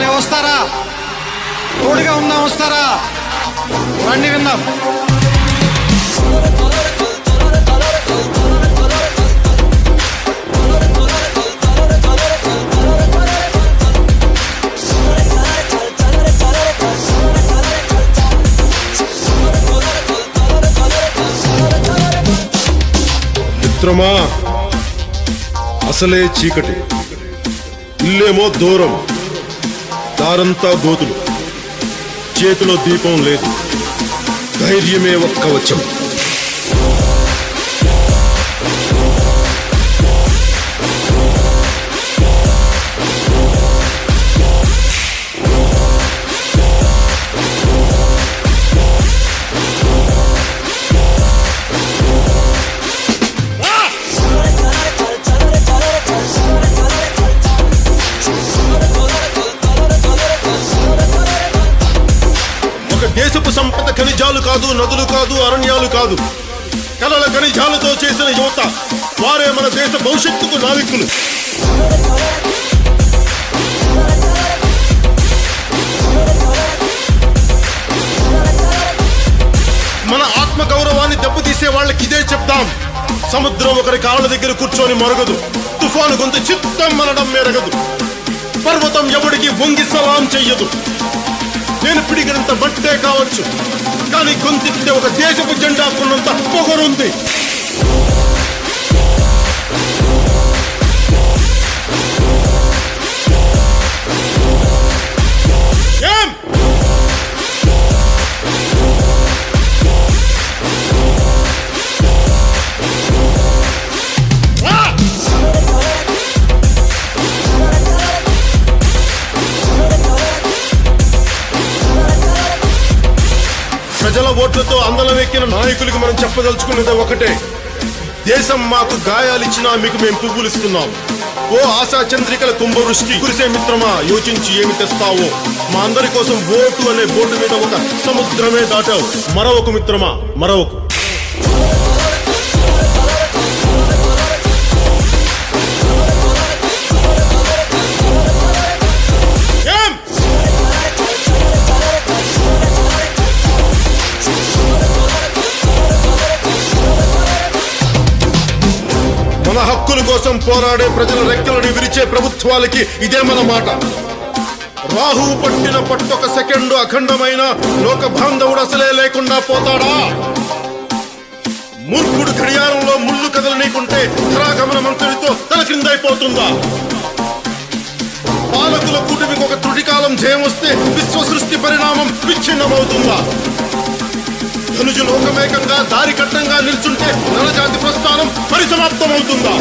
అనే వస్తారా? తోడుగా ఉందాం, వస్తారా? రండి విందాం. మిత్రమా, అసలే చీకటి, ఇల్లేమో దూరం, దారంతా గోతులు, చేతిలో దీపం లేదు, ధైర్యమే ఒక్క వచ్చం. దేశపు సంపద ఖనిజాలు కాదు, నదులు కాదు, అరణ్యాలు కాదు, కలల ఖనిజాలతో చేసిన యువత, వారే మన దేశ భవిష్యత్తుకు నావికులు. మన ఆత్మ గౌరవాన్ని దెబ్బతీసే వాళ్ళకి ఇదే చెప్తాం. సముద్రం ఒకరి కాళ్ళ దగ్గర కూర్చొని మొరగదు, తుఫాను గొంతు చిత్తం మనడం మెరగదు, పర్వతం ఎవడికి వంగి సలాం చెయ్యదు. నేను పిడిగినంత బట్టే కావచ్చు, కానీ గొంతెత్తే ఒక దేశపు జెండా కొన్నంత పొగరుంది. ఏం ప్రజల ఓట్లతో అందలం ఎక్కిన నాయకులకు మనం చెప్పదలుచుకున్నది ఒకటే: దేశం మాకు గాయాలిచ్చినా మీకు మేము పువ్వులు ఇస్తున్నాం. ఓ ఆశా చంద్రికల కుంభవృష్టి కురిసే మిత్రమా, యోచించి ఏమి తెస్తావో. మా అందరి కోసం ఓటు అనే బోటు మీద ఒక సముద్రమే దాటావు. మరొక మిత్రమా, మరొక. మన హక్కుల కోసం పోరాడే ప్రజల రెక్కలని విరిచే ప్రభుత్వాలకి ఇదే మన మాట. రాహు పట్టిన పట్టొక సెకండు అఖండమైన లోక బాంధవుడు అసలే లేకుండా పోతాడా? మూర్ఖుడు గడియారంలో ముళ్ళు కదలనీకుంటే ధరాగమన మంత్రుడితో తల క్రిందైపోతుందా? పాలకుల కూటమికి ఒక త్రుటికాలం జయం వస్తే విశ్వ సృష్టి పరిణామం విచ్ఛిన్నమవుతుందా? ధనుజు లోకమేకంగా దారి కట్టంగా నిల్చుంటే నరజాతి ప్రస్థానం పరిసమాప్తమవుతుందా?